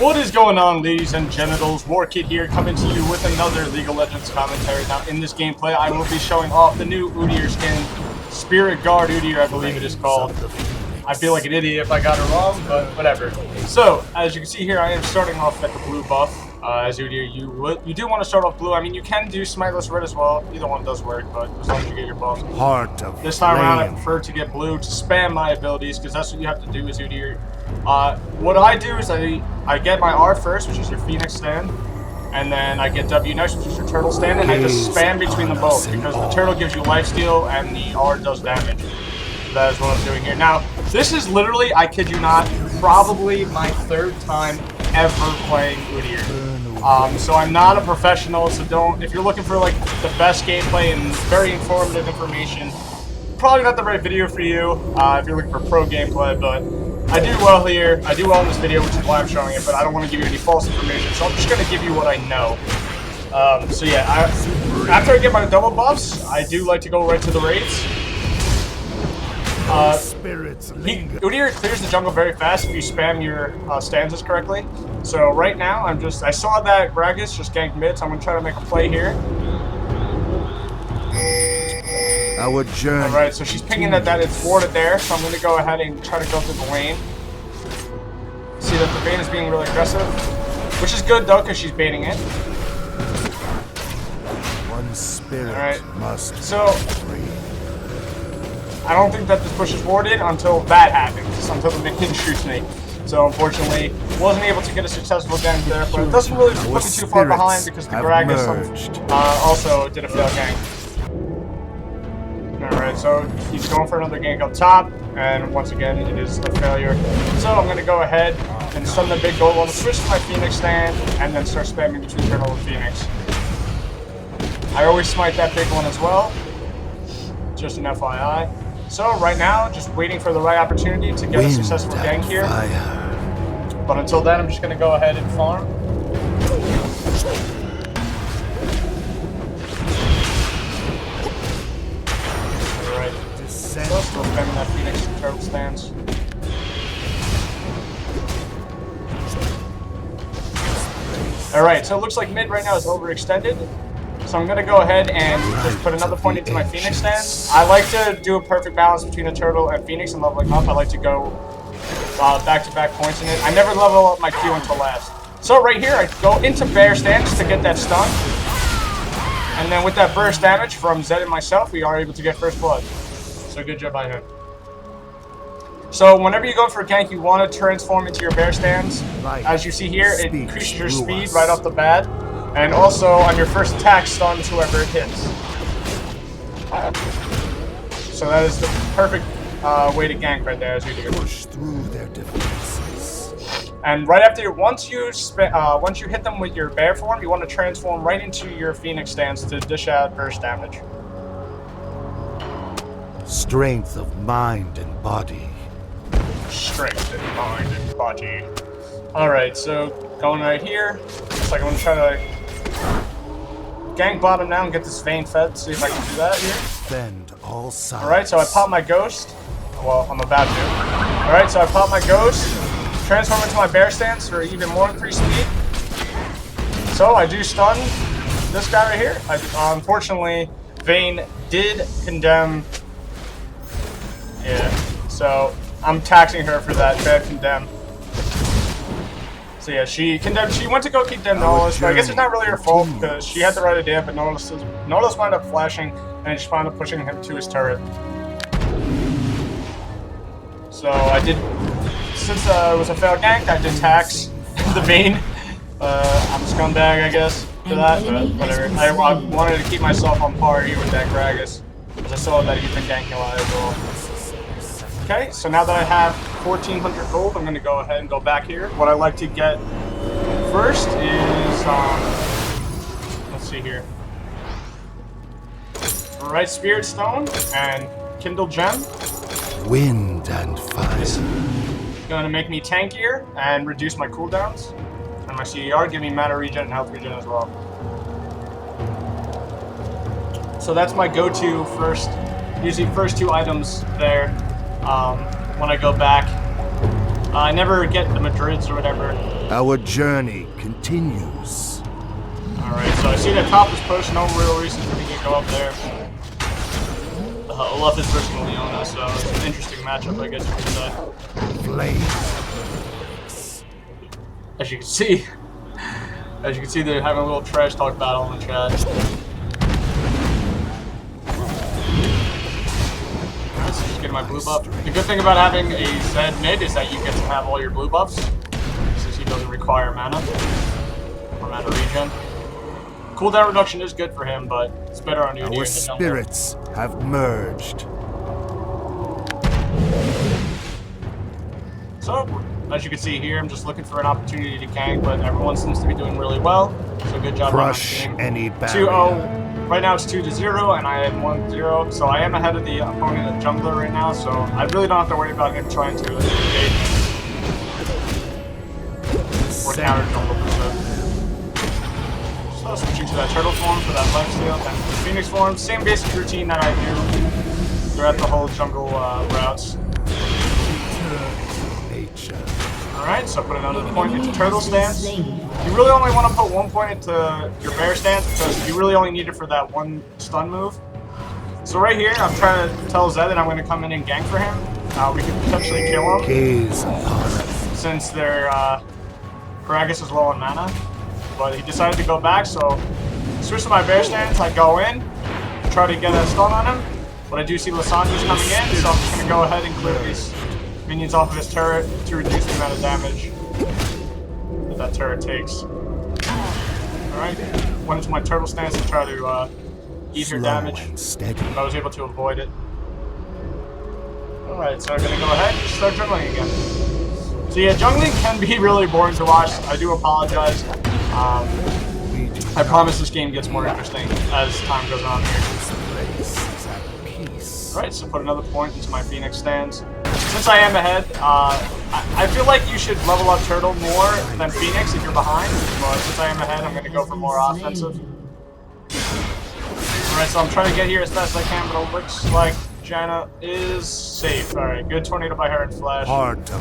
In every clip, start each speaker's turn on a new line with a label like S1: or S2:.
S1: What is going on, ladies and genitals? Warkid here, coming to you with another League of Legends commentary. Now, in this gameplay, I will be showing off the new Udyr skin, Spirit Guard Udyr, I believe it is called. I feel like an idiot if I got it wrong, but whatever. So, as you can see here, I am starting off at the blue buff. As Udyr, you do want to start off blue. I mean, you can do Smiteless Red as well. Either one does work, but as long as you get your buffs. This time around, I prefer to get blue to spam my abilities, because that's what you have to do as Udyr. What I do is I get my R first, which is your Phoenix stand, and then I get W next, which is your turtle stand, and I just spam between them both, because the turtle gives you lifesteal and the R does damage. That is what I'm doing here. Now, this is literally, I kid you not, probably my third time ever playing Udyr. So I'm not a professional, so if you're looking for like the best gameplay and very informative information, probably not the right video for you if you're looking for pro gameplay, but I do well here. I do well in this video, which is why I'm showing it, but I don't want to give you any false information, so I'm just going to give you what I know. So yeah, after I get my double buffs, I do like to go right to the raids. Udyr clears the jungle very fast if you spam your stanzas correctly. So right now, I saw that Gragas just ganked mid, so I'm going to try to make a play here. Alright, so she's pinging that it's warded there, so I'm going to go ahead and try to go through the lane. See that the Vayne is being really aggressive, which is good though, because she's baiting it. Alright, so I don't think that this push is warded until that happens, until the minion shoots me. So unfortunately, wasn't able to get a successful gank there, but it doesn't really put me too far behind because the Gragas also did a fail gank. Alright, so he's going for another gank up top, and once again, it is a failure. So I'm going to go ahead and stun the big gold one, switch to my Phoenix stand, and then start spamming between Turtle and Phoenix. I always smite that big one as well, just an FYI. So right now, just waiting for the right opportunity to get a successful gank here. But until then, I'm just going to go ahead and farm. Still spamming that Phoenix and turtle stands. Alright, so it looks like mid right now is overextended. So I'm going to go ahead and just put another point into my Phoenix stand. I like to do a perfect balance between a turtle and Phoenix and leveling up. I like to go back-to-back points in it. I never level up my Q until last. So right here, I go into bear stand just to get that stun. And then with that burst damage from Zed and myself, we are able to get first blood. So good job by him. So whenever you go for a gank, you want to transform into your bear stands. As you see here, it increases your speed right off the bat. And also on your first attack, stuns whoever it hits. So that is the perfect way to gank right there as you do. Push through their defenses. And right after, once you hit them with your bear form, you want to transform right into your Phoenix stance to dish out burst damage.
S2: Strength of mind and body.
S1: Strength in mind and body. Alright, so going right here. Looks like I'm going to try to gank bottom now and get this Vayne fed. See if I can do that here.
S2: Bend all sides.
S1: Alright, so I pop my ghost. Well, I'm about to. Alright, so I pop my ghost. Transform into my bear stance for even more increased speed. So I do stun this guy right here. Unfortunately, Vayne did condemn. Yeah, so I'm taxing her for that bad condemn. So yeah, she went to go condemn Nautilus, but I guess it's not really her fault because she had the right idea, but Nautilus wound up flashing and just wound up pushing him to his turret. So I did, since it was a failed gank, I did tax the Vayne. I'm a scumbag, I guess, for that, but whatever. I wanted to keep myself on par here with that Gragas, because I saw that he's been ganking a lot as well. Okay, so now that I have 1,400 gold, I'm going to go ahead and go back here. What I like to get first is, let's see here. Right Spirit Stone and Kindle Gem.
S2: Wind and fire.
S1: This is going to make me tankier and reduce my cooldowns. And my CER, give me mana regen and health regen as well. So that's my go-to usually first two items there. When I go back. I never get the Madrids or whatever.
S2: Our journey continues.
S1: Alright, so I see the top is pushed. No real reason for me to go up there. Olaf is versus Leona, so it's an interesting matchup, I guess you could say.
S2: Flame.
S1: As you can see, they're having a little trash talk battle in the chat. Alright, so just getting my blue buff. The good thing about having a Zed mid is that you get to have all your blue buffs, since he doesn't require mana or mana regen. Cooldown reduction is good for him, but it's better on Udyr.
S2: Our spirits have merged.
S1: So, as you can see here, I'm just looking for an opportunity to gank, but everyone seems to be doing really well. So good job
S2: Crush
S1: on my team.
S2: any barrier.
S1: 2-0. Right now it's 2-0, and I am 1-0. So I am ahead of the opponent at jungler right now, so I really don't have to worry about him trying to engage or counter jungle per se. So switching to that turtle form for that lifesteal, and the phoenix form, same basic routine that I do throughout the whole jungle routes. Alright, so put another point into turtle stance. You really only want to put 1 point into your bear stance because you really only need it for that one stun move. So right here, I'm trying to tell Zed that I'm going to come in and gank for him. We can potentially kill him since their Gragas is low on mana. But he decided to go back, so switch to my bear stance. I go in, try to get a stun on him. But I do see Lissandro's coming in, so I'm just going to go ahead and clear these minions off of his turret to reduce the amount of damage that turret takes. Alright, went into my turtle stance to try to eat her damage, but I was able to avoid it. Alright, so I'm going to go ahead and start jungling again. So yeah, jungling can be really boring to watch. I do apologize. I promise this game gets more interesting as time goes on here. Alright, so put another point into my Phoenix stance. Since I am ahead, I feel like you should level up Turtle more than Phoenix if you're behind, but since I am ahead, I'm going to go for more offensive. Alright, so I'm trying to get here as fast as I can, but it looks like Janna is safe. Alright, good tornado by her and Flash.
S2: Hard to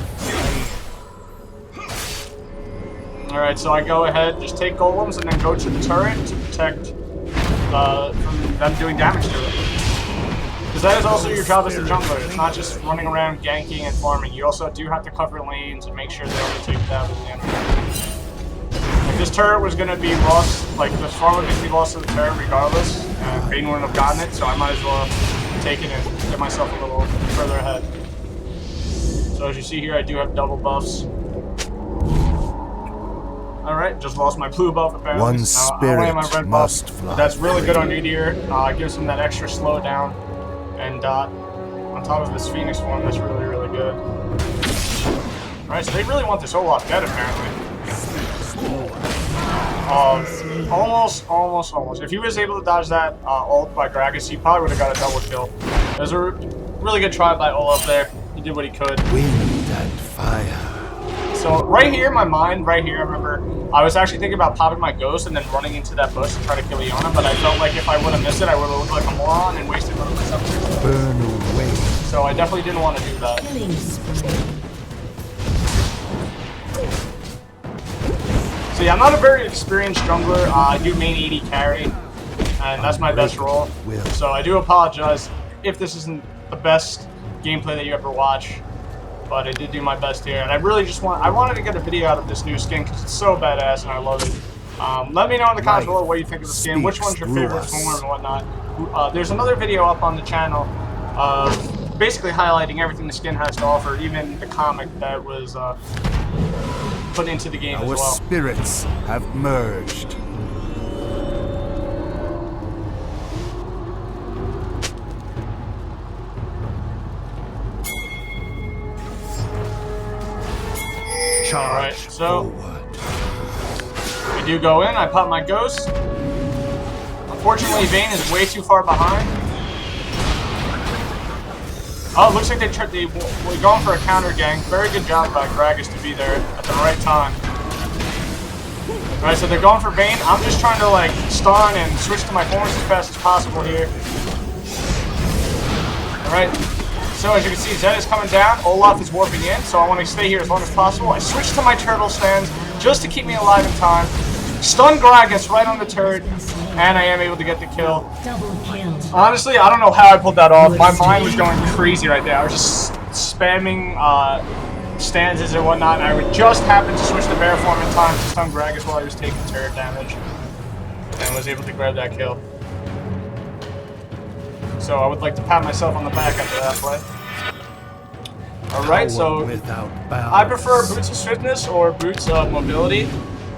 S1: Alright, so I go ahead, just take golems, and then go to the turret to protect from them doing damage to it. Because that is also your job as a jungler. It's not just running around ganking and farming. You also do have to cover lanes and make sure they only take damage at the end. Like this turret was going to be lost, like this farm was going to be lost to the turret regardless, and Bane wouldn't have gotten it, so I might as well take it and get myself a little further ahead. So as you see here, I do have double buffs. Alright, just lost my blue buff apparently.
S2: One spirit
S1: my red
S2: must
S1: buff.
S2: fly.
S1: That's really good on Udyr. Gives him that extra slowdown. And on top of this Phoenix form, that's really, really good. Alright, so they really want this Olaf dead apparently. Almost. If he was able to dodge that ult by Gragas, he probably would have got a double kill. It was a really good try by Olaf there. He did what he could.
S2: Wind and fire.
S1: So right here in my mind, I remember I was actually thinking about popping my ghost and then running into that bush to try to kill Leona, but I felt like if I would have missed it, I would have looked like a moron and wasted one of my substitutes.
S2: Burn away.
S1: So I definitely didn't want to do that. So yeah, I'm not a very experienced jungler. I do main AD carry, and that's my best role. So I do apologize if this isn't the best gameplay that you ever watch. But I did do my best here, and I really just wanted to get a video out of this new skin because it's so badass and I love it. Let me know in the comments below what you think of the skin, which one's your favorite form and whatnot. There's another video up on the channel basically highlighting everything the skin has to offer, even the comic that was put into the game as well.
S2: Our spirits have merged.
S1: Alright, so I do go in, I pop my ghost. Unfortunately, Vayne is way too far behind. Oh, it looks like they're going for a counter gang. Very good job by Gragas to be there at the right time. Alright, so they're going for Vayne. I'm just trying to like stun and switch to my forms as fast as possible here. Alright, So as you can see, Zed is coming down, Olaf is warping in, so I want to stay here as long as possible. I switch to my turtle stands just to keep me alive in time. Stun Gragas right on the turret, and I am able to get the kill. Honestly, I don't know how I pulled that off. My mind was going crazy right there. I was just spamming stanzas and whatnot, and I would just happen to switch to bear form in time to stun Gragas while he was taking turret damage, and was able to grab that kill. So I would like to pat myself on the back after that play. Alright, so I prefer Boots of Swiftness or Boots of Mobility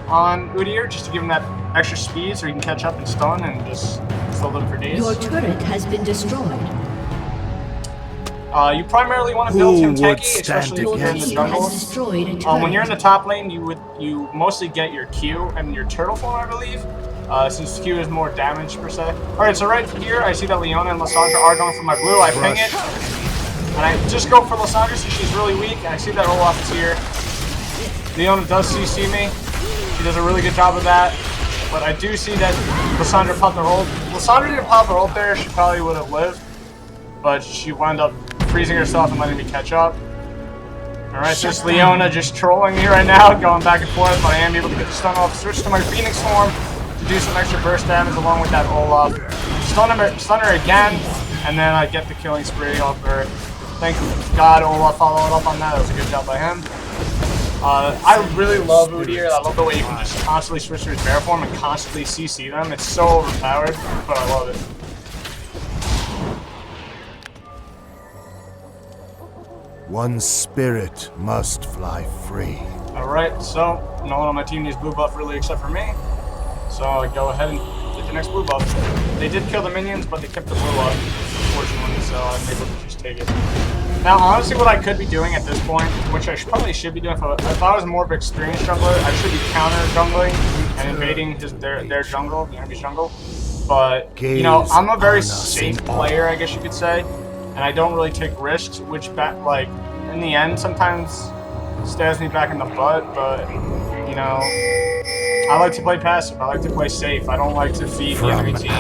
S1: on Udyr, just to give him that extra speed so he can catch up and stun and just slow them for days.
S3: Your turret has been destroyed.
S1: You primarily want to build him tanky, especially if you're in the jungle. When you're in the top lane, you mostly get your Q and your turtle form, I believe, since Q is more damage per se. Alright, so right here, I see that Leona and Lissandra are going for my blue. I ping it, and I just go for Lissandra since she's really weak, and I see that Olaf is here. Leona does CC me. She does a really good job of that, but I do see that Lissandra popped her ult. Lissandra didn't pop her ult there, she probably would have lived, but she wound up freezing herself and letting me catch up. Alright, so it's Leona just trolling me right now, going back and forth, but I am able to get the stun off. Switch to my Phoenix form to do some extra burst damage along with that Olaf. Stun her again, and then I get the killing spree off her. Thank God Olaf followed up on that. That was a good job by him. I really love Udyr. I love the way you can just constantly switch to his bear form and constantly CC them. It's so overpowered, but I love it.
S2: One spirit must fly free.
S1: Alright, so no one on my team needs blue buff really except for me. So I go ahead and get the next blue buff. They did kill the minions, but they kept the blue up, unfortunately, so I'm able to just take it. Now, honestly, what I could be doing at this point, which I probably should be doing if I was more of an experienced jungler, I should be counter-jungling and invading their jungle, the enemy's jungle. But, you know, I'm a very safe player, I guess you could say, and I don't really take risks, which, like, in the end, sometimes stabs me back in the butt, but, you know, I like to play passive. I like to play safe. I don't like to feed the enemy team.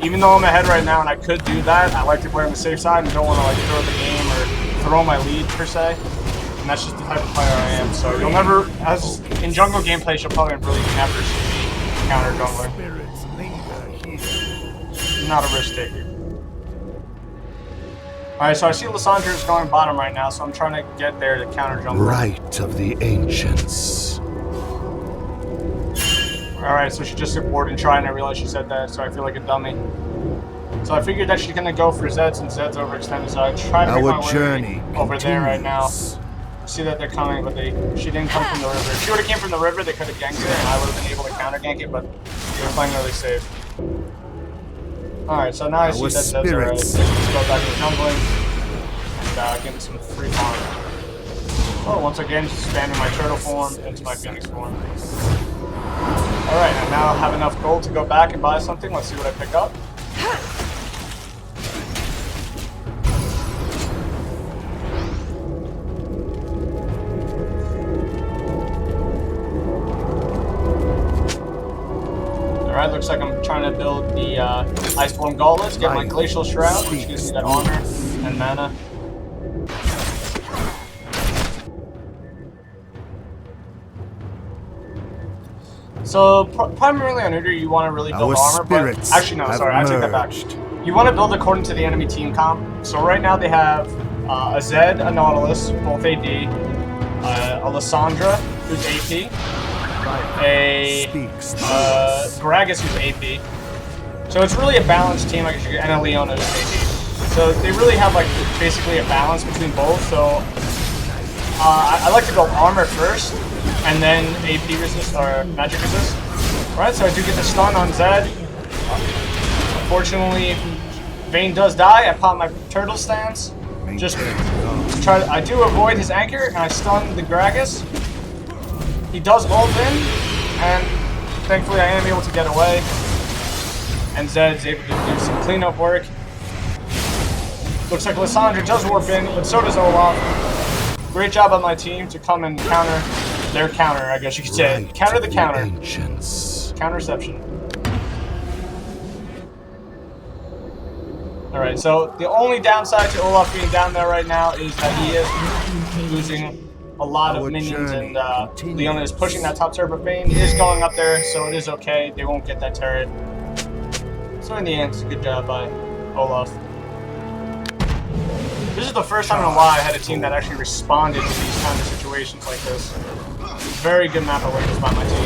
S1: Even though I'm ahead right now and I could do that, I like to play on the safe side and don't want to like throw the game or throw my lead per se. And that's just the type of player I am. So you'll never, as in jungle gameplay, you'll probably really never see me counter jungler. Not a risk taker. Alright, so I see Lissandra is going bottom right now, so I'm trying to get there to counter jungler.
S2: Right of the ancients.
S1: Alright, so she just hit ward and try, and I realized she said that, so I feel like a dummy. So I figured that she's gonna go for Zed since Zed's overextended, so I try to make my way over there right now. I see that they're coming, but she didn't come from the river. If she would have came from the river, they could have ganked her, and I would have been able to counter-gank it, but they were playing really safe. Alright, so now I see that Zed's alright. Let's go back to the jungling, and give him some free farm. Oh, once again, just spamming my turtle form into my Phoenix form. Alright, I now have enough gold to go back and buy something. Let's see what I pick up. Alright, looks like I'm trying to build the Iceborne Gauntlets, get my Glacial Shroud, which gives me that armor and mana. So, primarily on Udyr, you want to really build armor, but actually no, sorry, I take that back. You want to build according to the enemy team comp. So right now they have a Zed, a Nautilus, both AD, a Lissandra, who's AP, a Gragas, who's AP. So it's really a balanced team, I guess, and a Leona, who's AP. So they really have like basically a balance between both. So I like to build armor first, and then AP resist, or magic resist. Alright, so I do get the stun on Zed. Unfortunately, Vayne does die. I pop my turtle stance. Just to try I do avoid his anchor, and I stun the Gragas. He does ult in, and thankfully I am able to get away. And Zed's able to do some cleanup work. Looks like Lissandra does warp in, but so does Olaf. Great job on my team to come and counter their counter, I guess you could say. Counter the counter. Counterception. Alright, so the only downside to Olaf being down there right now is that he is losing a lot of minions, and Leona is pushing that top turret, but Vayne is going up there, so it is okay. They won't get that turret. So in the end, it's a good job by Olaf. This is the first time in a while I had a team that actually responded to these kind of situations like this. Very good map awareness by my team.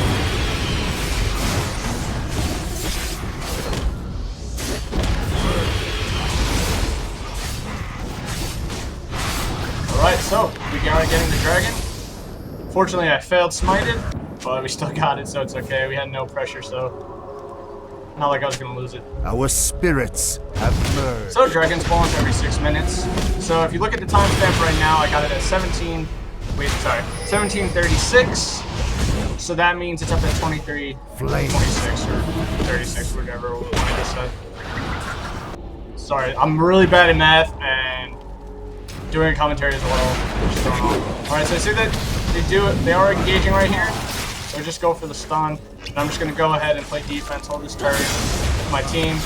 S1: Alright, so we are getting the dragon. Fortunately, I failed smited, but we still got it, so it's okay. We had no pressure, so not like I was gonna lose it.
S2: Our spirits have merged.
S1: So dragon spawns every 6 minutes. So if you look at the timestamp right now, I got it at 1736. So that means it's up at 23, 26 or 36, whatever one I just said. Sorry, I'm really bad at math and doing a commentary as well, which is going on. Alright, so I see that they are engaging right here. So just go for the stun. And I'm just gonna go ahead and play defense, hold this turret with my team.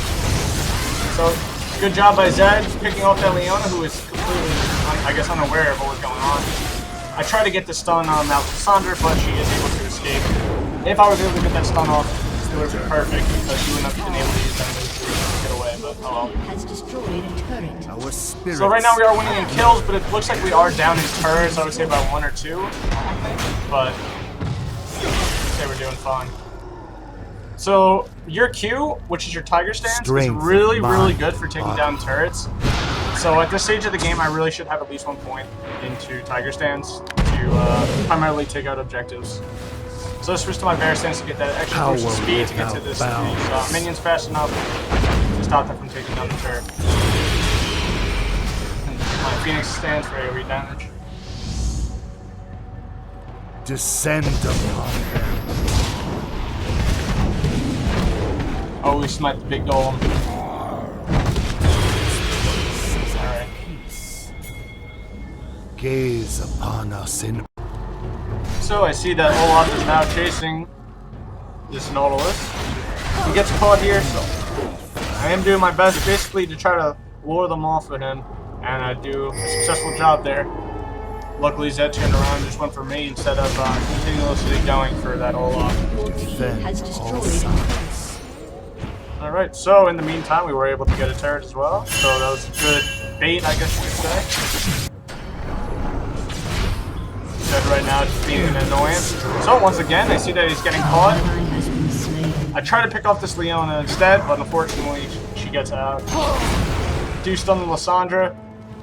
S1: So good job by Zed picking off that Leona, who is completely, I guess, unaware of what was going on. I tried to get the stun on that Sandra, but she is able to escape. If I was able to get that stun off, it would have been perfect because she wouldn't have been able to use that move to get away, but oh well.
S3: Has destroyed a turret.
S2: Our spirits.
S1: So right now we are winning in kills, but it looks like we are down in turrets. I would say about 1 or 2, I think. But I'd say we're doing fine. So your Q, which is your Tiger Stance, is really, really good for taking down turrets. So at this stage of the game, I really should have at least 1 point into Tiger Stance to primarily take out objectives. So I switched to my Bear Stance to get that extra boost of speed to get to these minions fast enough to stop them from taking down the turret. And my Phoenix Stance for AoE damage.
S2: Descend upon them.
S1: Oh, we smite the big golem. Alright.
S2: Gaze upon us in.
S1: So I see that Olaf is now chasing this Nautilus. He gets caught here, so I am doing my best basically to try to lure them off of him, and I do a successful job there. Luckily Zed turned around and just went for me instead of continuously going for that Olaf.
S3: Your team has destroyed a turret.
S1: Alright, so in the meantime we were able to get a turret as well, so that was a good bait, I guess you could say. Zed right now just being an annoyance. So once again, I see that he's getting caught. I try to pick off this Leona instead, but unfortunately she gets out. Do stun the Lysandra,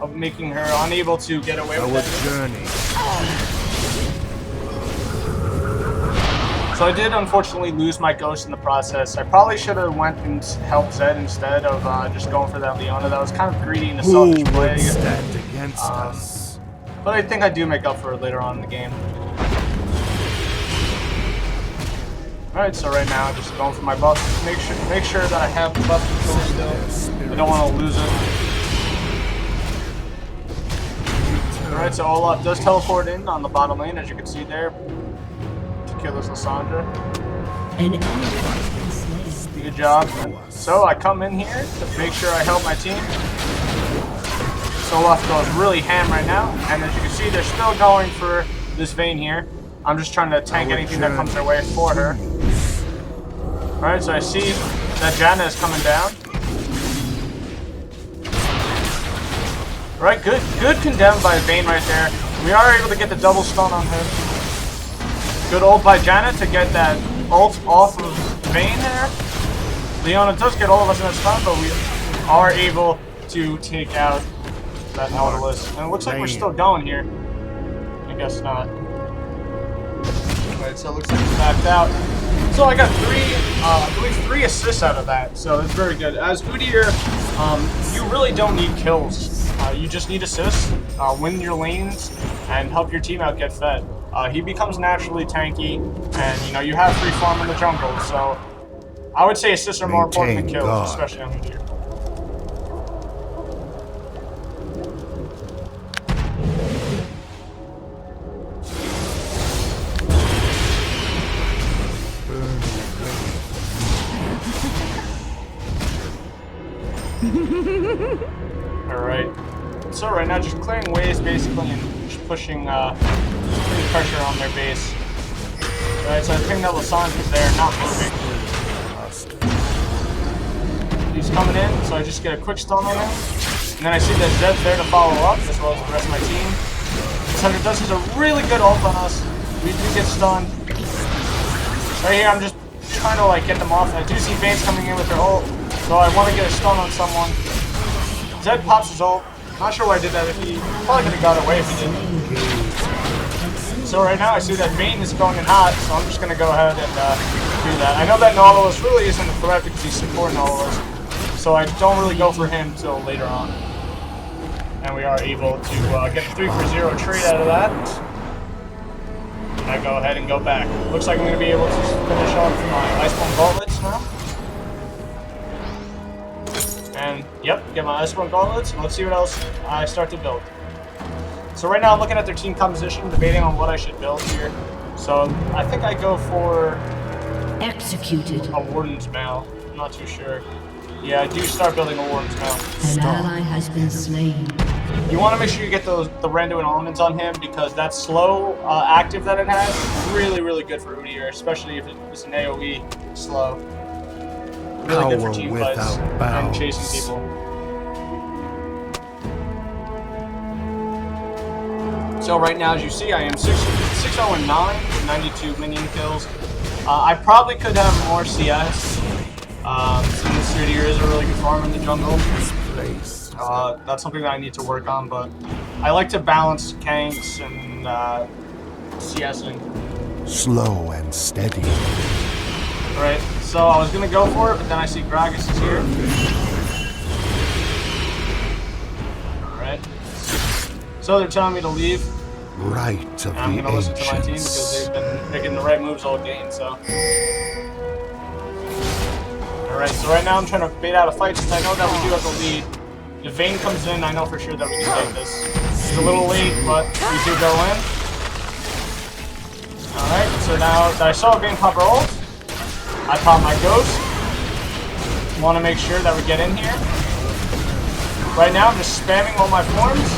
S1: of making her unable to get away with that.
S2: Journey.
S1: So I did unfortunately lose my ghost in the process. I probably should have went and helped Zed instead of just going for that Leona. That was kind of greedy and a selfish play.
S2: Stand against us?
S1: But I think I do make up for it later on in the game. Alright, so right now just going for my buff. Make sure that I have the buff control still. I don't want to lose it. Alright, so Olaf does teleport in on the bottom lane, as you can see there, to kill this Lysandra. Good job. So I come in here to make sure I help my team. So Olaf goes really ham right now, and as you can see, they're still going for this Vayne here. I'm just trying to tank anything that comes their way for her. Alright, so I see that Janna is coming down. Right, good condemned by Vayne right there. We are able to get the double stun on him. Good ult by Janna to get that ult off of Vayne there. Leona does get all of us in that stun, but we are able to take out that Nautilus. And it looks like we're still going here. I guess not. Right, so it looks like we backed out. So I got I believe three assists out of that, so it's very good. As Udyr, you really don't need kills. You just need assists, win your lanes, and help your team out get fed. He becomes naturally tanky, and you have free farm in the jungle, so I would say assists are more important than kills, especially on Udyr. Alright. So right now just clearing waves basically and just putting pressure on their base. Alright, so I think that Lassonge is there, not moving. He's coming in, so I just get a quick stun on him. And then I see that Zed's there to follow up, as well as the rest of my team. This Hunter does a really good ult on us. We do get stunned. Right here, I'm just trying to like get them off. I do see Vayne's coming in with her ult, so I want to get a stun on someone. Zed pops his ult. Not sure why I did that. If he probably could have got away if he didn't. So right now I see that Vayne is going in hot, so I'm just going to go ahead and do that. I know that Nautilus really isn't a threat because he's supporting Nautilus, so I don't really go for him until later on. And we are able to get a 3-for-0 trade out of that. And I go ahead and go back. Looks like I'm going to be able to finish off my Iceborne Gauntlets now. And, yep, get my Iceborne Gauntlets. Let's see what else I start to build. So right now I'm looking at their team composition, debating on what I should build here. So I think I go for
S3: Executed.
S1: a Warden's Mail. I'm not too sure. Yeah, I do start building a Warden's Mail.
S3: An ally has been slain.
S1: You want to make sure you get the Rando and Elements on him because that slow active that it has is really, really good for Udyr, especially if it's an AoE slow. Really good for team fights and chasing people. So right now, as you see, I am 6-0-9, 92 minion kills. I probably could have more CS, since Udyr is a really good farm in the jungle. That's something that I need to work on, but I like to balance ganks and CSing.
S2: Slow and steady.
S1: Right, so I was gonna go for it, but then I see Gragas is here. Alright. So they're telling me to leave.
S2: Right of
S1: And I'm
S2: the
S1: gonna listen to my team
S2: ancients.
S1: because they've been making the right moves all game, so. Alright, so right now I'm trying to bait out a fight since I know that we do have the lead. If Vayne comes in, I know for sure that we can take this. It's a little late, but we do go in. Alright, so now that I saw Vayne pop her ult, I pop my Ghost. Want to make sure that we get in here. Right now I'm just spamming all my forms.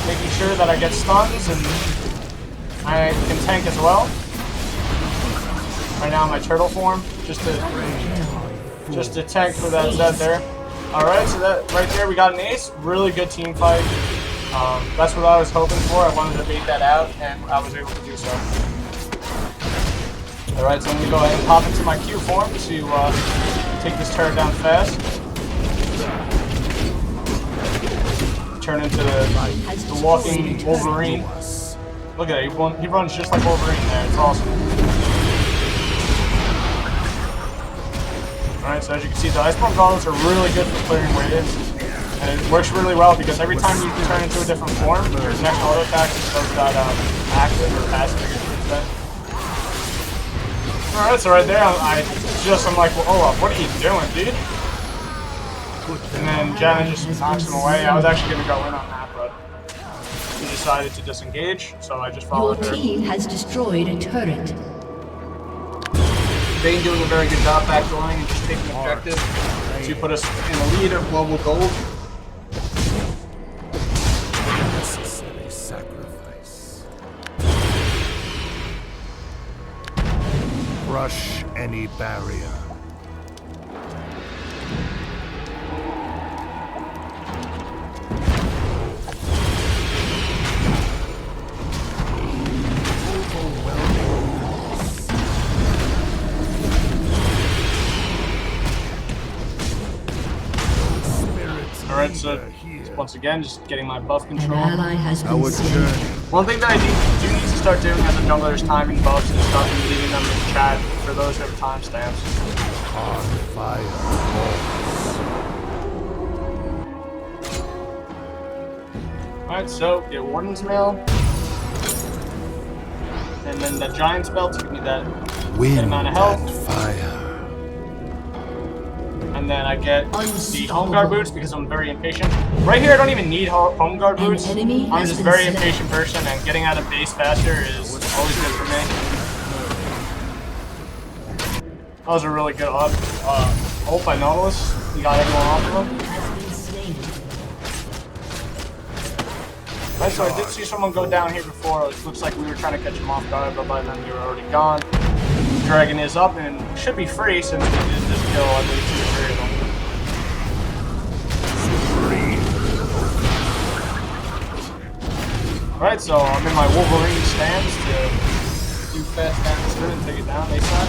S1: Making sure that I get stuns and I can tank as well. Right now my turtle form, just to tank for that Zed there. Alright, so that right there we got an ace. Really good team fight. That's what I was hoping for. I wanted to bait that out and I was able to do so. Alright, so I'm going to go ahead and pop into my Q form to take this turret down fast. Turn into the walking Wolverine. Look at it, he runs just like Wolverine there, it's awesome. Alright, so as you can see, the Iceborne Gauntlets are really good for clearing waves. And it works really well because every time you turn into a different form, your next auto attack just does that active or passive. Alright, so right there, I'm like, well, hold up, what are you doing, dude? And then Janna just knocks him away. I was actually going to go in on that, but he decided to disengage, so I just followed her.
S3: Your team has destroyed a turret.
S1: Vayne doing a very good job backdooring and just taking objective to put us in the lead of global gold.
S2: Necessary sacrifice. Crush any barrier.
S1: Alright, so once again, just getting my buff
S3: An
S1: control.
S3: ally has been
S2: Our
S3: slain.
S2: journey
S1: One thing that I do need to start doing as a jungler is timing buffs and stuff and leaving them in chat for those who have timestamps.
S2: on fire.
S1: Alright, so get Warden's Mail. And then the Giant Spell to give me that
S2: Wind
S1: amount of health.
S2: and fire.
S1: And then I get the Home Guard boots because I'm very impatient. Right here, I don't even need Home Guard boots.
S3: enemy
S1: I'm
S3: has
S1: just a
S3: been
S1: very
S3: slain.
S1: impatient person, and getting out of base faster is always good for me. That was a really good ult by Nautilus. He got everyone off of him. Alright, so I did see someone go down here before. It looks like we were trying to catch him off guard, but by then they were already gone. Dragon is up and should be free since we did this kill, I believe, 2 or 3 of them. Alright, so I'm in my Wolverine stance to do fast damage to it and take it down ASAP.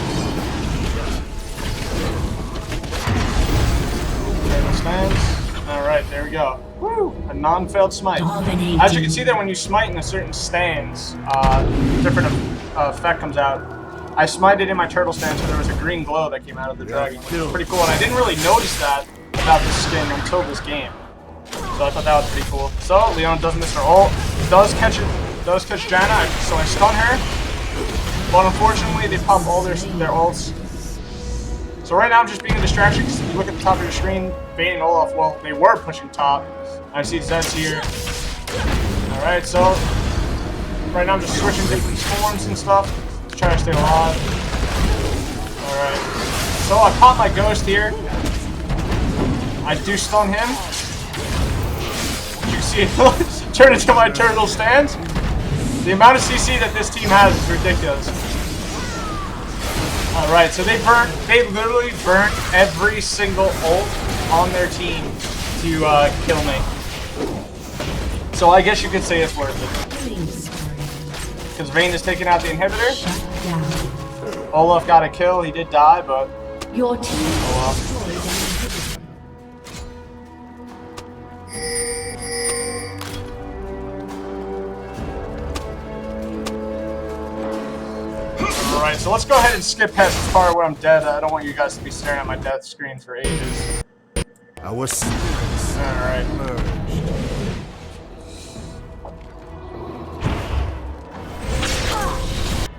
S1: Turtle stance. Alright, there we go. Woo! A non-failed smite.
S3: Dominating.
S1: As you can see there, when you smite in a certain stance, different effect comes out. I smited in my turtle stance and there was a green glow that came out of the dragon, which is pretty cool. And I didn't really notice that about the skin until this game. So I thought that was pretty cool. So Leon does miss her ult. Does catch Janna, so I stun her. But unfortunately, they pop all their ults. So right now I'm just being a distraction because if you look at the top of your screen, Vayne and Olaf, well, they were pushing top. I see Zed's here. Alright, so right now I'm just switching different forms and stuff to try to stay alive. Alright. So I pop my ghost here. I do stun him. You see it turn into my turtle stance. The amount of CC that this team has is ridiculous. Alright, so they literally burnt every single ult on their team to kill me. So I guess you could say it's worth it. Because Vayne is taking out the inhibitor. Olaf got a kill, he did die, but...
S3: Your team
S1: oh well. Alright, so let's go ahead and skip past this part where I'm dead. I don't want you guys to be staring at my death screen for ages.
S2: Our spirits
S1: Alright.
S2: merged.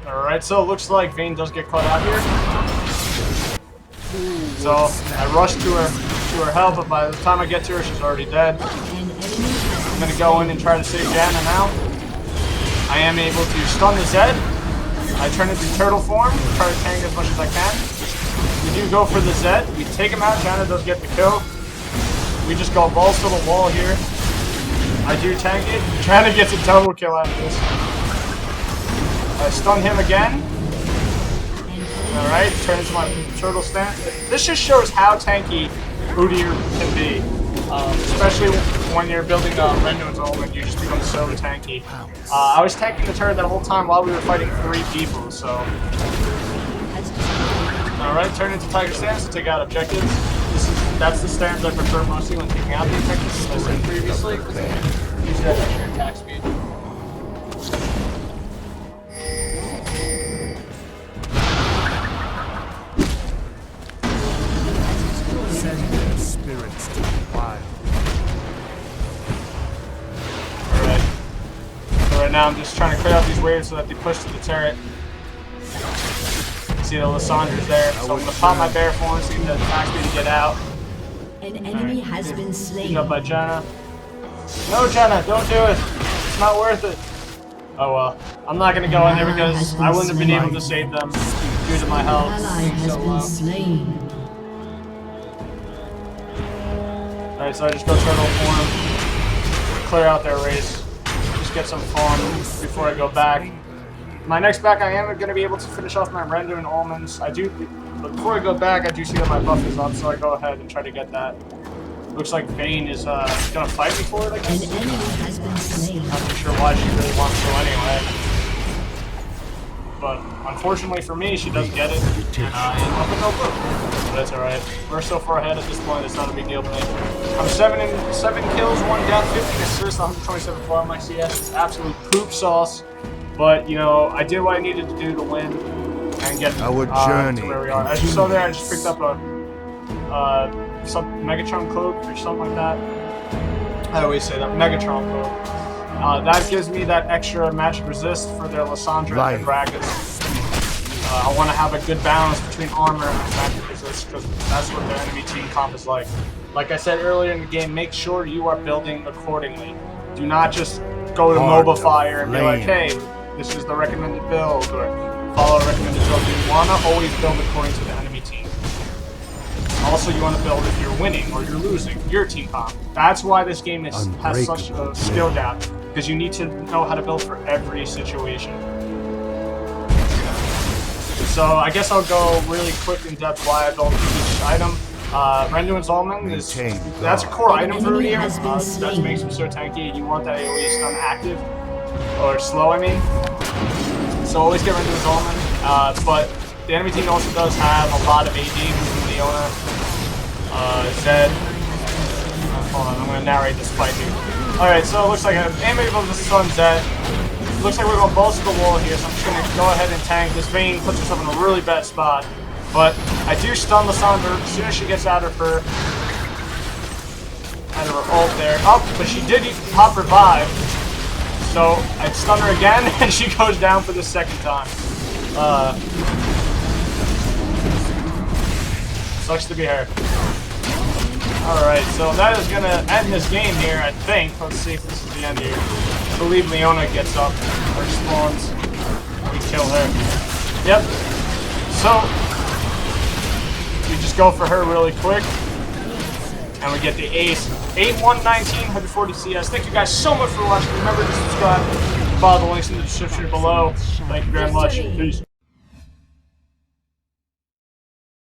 S1: Alright, so it looks like Vayne does get caught out here. So I rush to her help, but by the time I get to her, she's already dead. I'm gonna go in and try to save Janna now. I am able to stun the Zed. I turn into turtle form, try to tank as much as I can. We do go for the Zed. We take him out. Janna does get the kill. We just go balls to the wall here. I do tank it. Janna gets a double kill out of this. I stun him again. Alright, turn into my turtle stance. This just shows how tanky Udyr can be. Especially when you're building Renduin's ult and you just become so tanky. I was tanking the turret that whole time while we were fighting 3 people, so... Alright, turn into Tiger Stance to take out objectives. That's the stance I prefer mostly when taking out the objectives, as I said previously. Gives you that extra attack speed.
S2: Send their spirits to the wild.
S1: Alright. So right now I'm just trying to clear out these waves so that they push to the turret. See the Lyssandra's there, so I'm gonna pop my bear form, see if that attacks me to get out.
S3: An enemy has been
S1: Beat
S3: slain.
S1: up by Janna. No, Janna, don't do it. It's not worth it. Oh well. I'm not gonna go in there because I wouldn't have been able to save them due to my health
S3: Ally
S1: being
S3: has
S1: so
S3: been
S1: low.
S3: slain.
S1: Alright, so I just go turtle form, clear out their race, just get some farm before I go back. My next back, I am going to be able to finish off my Rendu and Almonds. But before I go back, I do see that my buff is up, so I go ahead and try to get that. Looks like Vayne is going to fight me for it, I
S3: An
S1: guess.
S3: enemy has been slain.
S1: Not too sure why she really wants to anyway. But unfortunately for me, she doesn't get it. And I end up with no blue. But that's alright. We're so far ahead at this point, it's not a big deal for me. I'm 7 kills, 1 death, 15 assists, 127 for my CS. It's absolute poop sauce. But, you know, I did what I needed to do to win and get
S2: Our
S1: to
S2: journey
S1: where we are. As you saw there, I just picked up a some Megatron cloak or something like that. I always say that, Megatron cloak. That gives me that extra magic resist for their Lysandra and Gragas. I want to have a good balance between armor and magic resist because that's what their enemy team comp is like. Like I said earlier in the game, make sure you are building accordingly. Do not just go to MOBA Fire and be like, hey, this is the recommended build, or follow a recommended build. You want to always build according to the enemy team. Also, you want to build if you're winning or you're losing, your team comp. That's why this game has such a skill gap. because you need to know how to build for every situation. So I guess I'll go really quick in depth why I built each item. Renduin's Almond is that's a core item for Udyr. That makes him so tanky. You want that AoE stun active or slow, I mean. So always get Renduin's Almond. But the enemy team also does have a lot of AD, moving Leona, Zed. Hold on, I'm gonna narrate this fight here. All right, so it looks like I'm aiming above the stun Zed. Looks like we're going balls to the wall here, so I'm just going to go ahead and tank. This Vayne puts herself in a really bad spot. But I do stun Lissandra as soon as she gets out of her ult there. Oh, but she did pop revive. So I stun her again, and she goes down for the second time. Sucks to be her. Alright, so that is going to end this game here, I think. Let's see if this is the end here. I believe Leona gets up or spawns. We kill her. Yep. So we just go for her really quick. And we get the ace. 8119, 140 CS. Thank you guys so much for watching. Remember to subscribe. Follow the links in the description below. Thank you very much. Peace.